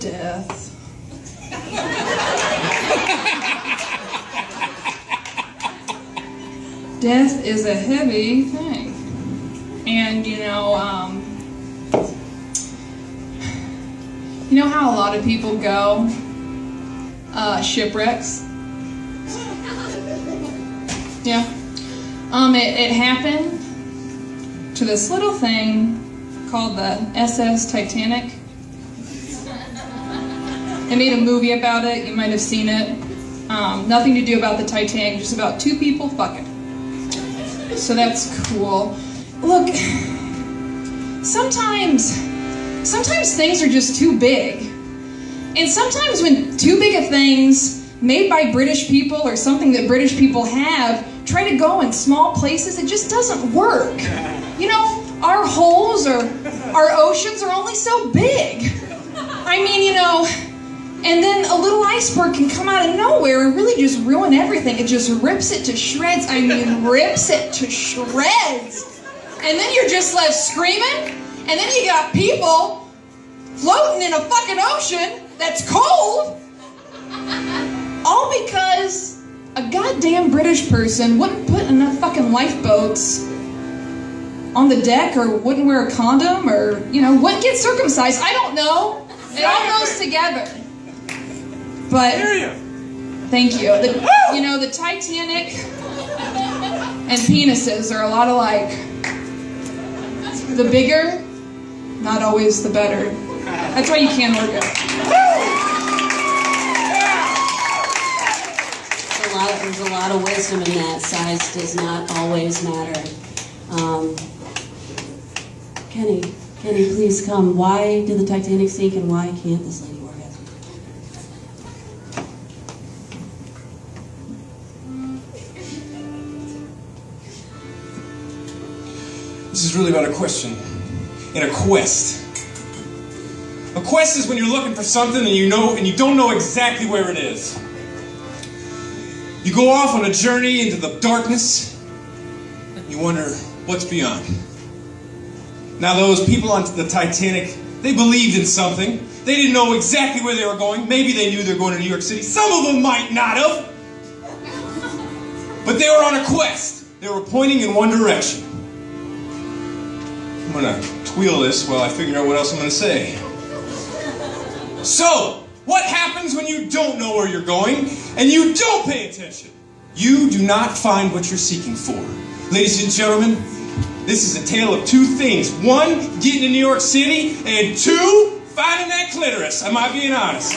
Death. Death is a heavy thing. And, you know how a lot of people go? Shipwrecks. Yeah. It happened to this little thing called the SS Titanic. They made a movie about it. You might have seen it. Nothing to do about the Titanic, just about two people fucking. So that's cool. Look, sometimes things are just too big. And sometimes when too big of things made by British people or something that British people have try to go in small places, it just doesn't work. You know, our holes or our oceans are only so big. I mean, you know, and then a little iceberg can come out of nowhere and really just ruin everything. It just rips it to shreds. I mean, rips it to shreds. And then you're just left screaming, and then you got people floating in a fucking ocean that's cold, all because a goddamn British person wouldn't put enough fucking lifeboats on the deck, or wouldn't wear a condom, or, you know, wouldn't get circumcised. I don't know. It all goes together. But, thank you. The Titanic and penises are a lot alike. The bigger, not always the better. That's why you can't order it. There's a lot of wisdom in that. Size does not always matter. Kenny, please come. Why did the Titanic sink, and why can't this lady orgasm? This is really about a question and a quest. A quest is when you're looking for something and you don't know exactly where it is. You go off on a journey into the darkness. You wonder what's beyond. Now, those people on the Titanic, they believed in something. They didn't know exactly where they were going. Maybe they knew they were going to New York City. Some of them might not have. But they were on a quest. They were pointing in one direction. I'm going to tweel this while I figure out what else I'm going to say. So, what happens when you don't know where you're going and you don't pay attention? You do not find what you're seeking for. Ladies and gentlemen, this is a tale of two things. One, getting to New York City, and two, finding that clitoris. Am I being honest?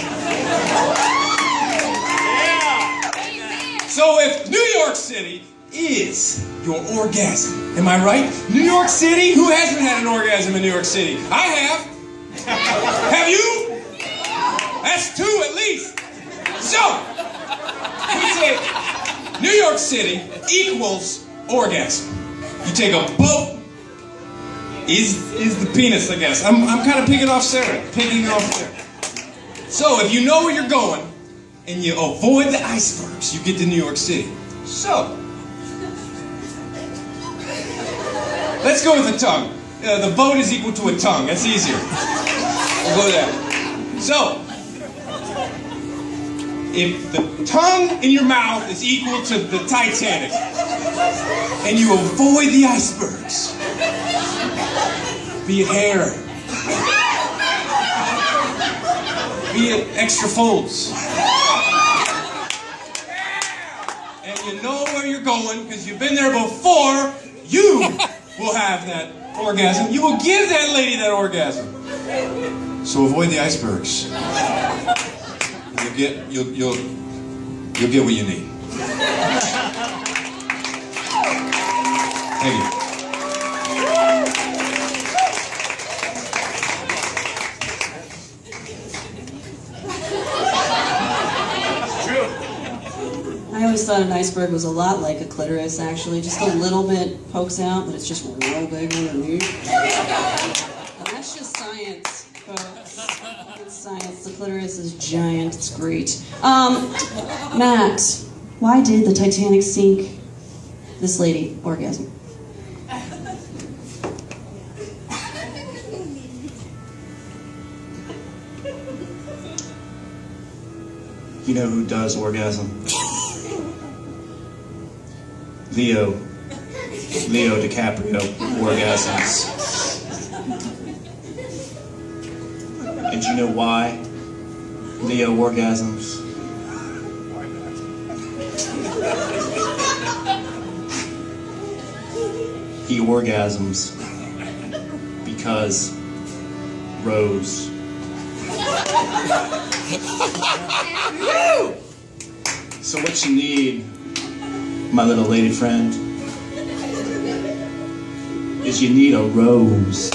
Yeah. So if New York City is your orgasm, am I right? New York City? Who hasn't had an orgasm in New York City? I have. Have you? That's two at least. So, we take New York City equals orgasm. You take a boat, is the penis, I guess. I'm kind of picking off Sarah. So, if you know where you're going, and you avoid the icebergs, you get to New York City. So, let's go with the tongue. The boat is equal to a tongue. That's easier. We'll go there. So, if the tongue in your mouth is equal to the Titanic, and you avoid the icebergs, be it hair, be it extra folds, and you know where you're going because you've been there before, you will have that orgasm. You will give that lady that orgasm. So avoid the icebergs. You'll get what you need. Thank you. I always thought an iceberg was a lot like a clitoris, actually. Just a little bit pokes out, but it's just real big underneath. And that's just science, folks. It's science. The clitoris is giant. It's great. Matt, why did the Titanic sink this lady orgasm? You know who does orgasm? Leo DiCaprio orgasms. And do you know why Leo orgasms? He orgasms because Rose. So what you need, my little lady friend, is you need a rose.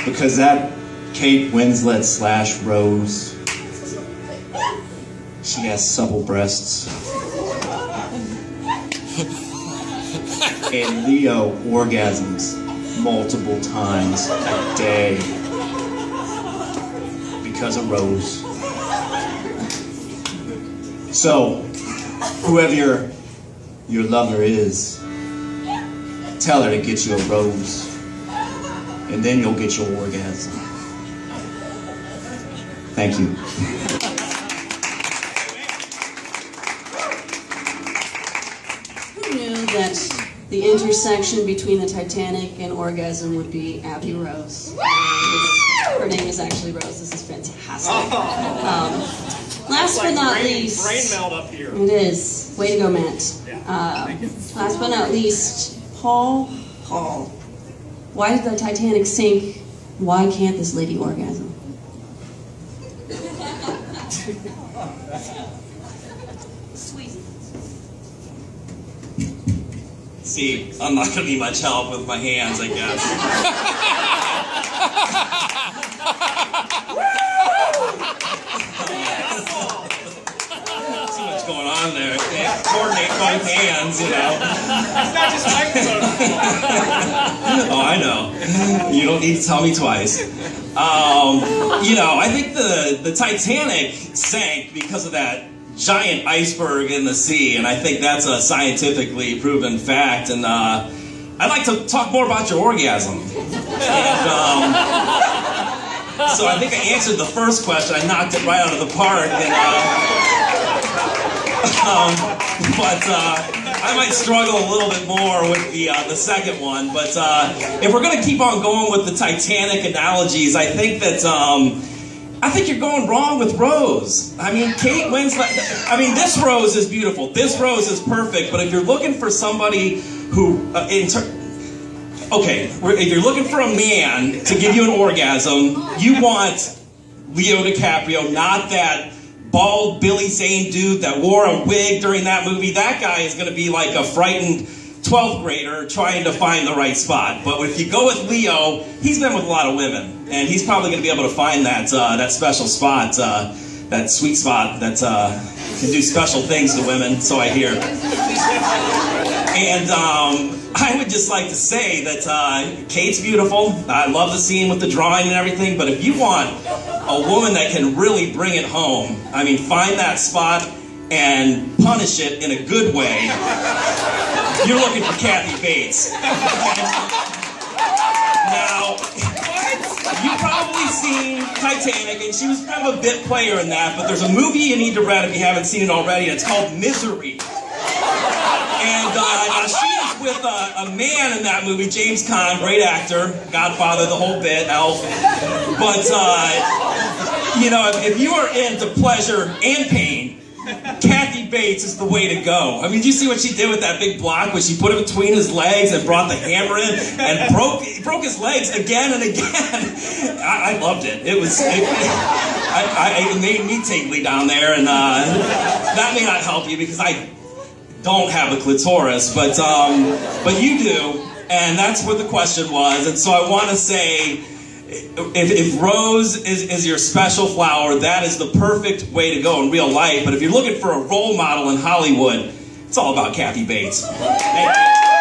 Because that Kate Winslet / Rose, she has supple breasts. And Leo orgasms multiple times a day because of Rose. So, whoever your lover is, tell her to get you a rose, and then you'll get your orgasm. Thank you. Who knew that the intersection between the Titanic and orgasm would be Abby Rose? Her name is actually Rose. This is fantastic. Last but not least, brain melt up here. it is. Way to go, Matt. Last but not least, Paul. Why did the Titanic sink? Why can't this lady orgasm? See, I'm not going to be much help with my hands, I guess. Too much going on there. I can't coordinate both hands, you know. It's not just microphone. Oh, I know. You don't need to tell me twice. You know, I think the Titanic sank because of that giant iceberg in the sea, and I think that's a scientifically proven fact. And I'd like to talk more about your orgasm. And, so I think I answered the first question. I knocked it right out of the park. And, but I might struggle a little bit more with the second one. But if we're going to keep on going with the Titanic analogies, I think that I think you're going wrong with Rose. I mean, Kate Winslet, I mean, this Rose is beautiful. This Rose is perfect. But if you're looking for somebody who, if you're looking for a man to give you an orgasm, you want Leo DiCaprio, not that bald Billy Zane dude that wore a wig during that movie. That guy is going to be like a frightened 12th grader trying to find the right spot. But if you go with Leo, he's been with a lot of women, and he's probably going to be able to find that that special spot, that sweet spot that can do special things to women, so I hear. And I would just like to say that Kate's beautiful. I love the scene with the drawing and everything, but if you want a woman that can really bring it home, I mean, find that spot and punish it in a good way, you're looking for Kathy Bates. Now, you've probably seen Titanic, and she was kind of a bit player in that, but there's a movie you need to rent if you haven't seen it already, and it's called Misery. And now she is with a man in that movie, James Caan, great actor, Godfather, the whole bit, Elf. But, you know, if you are into pleasure and pain, Kathy Bates is the way to go. I mean, did you see what she did with that big block when she put it between his legs and brought the hammer in and broke his legs again and again? I loved it. It made me tingly down there, and that may not help you because I don't have a clitoris, but you do, and that's what the question was. And so I want to say, if Rose is your special flower, that is the perfect way to go in real life. But if you're looking for a role model in Hollywood, it's all about Kathy Bates. Thank you.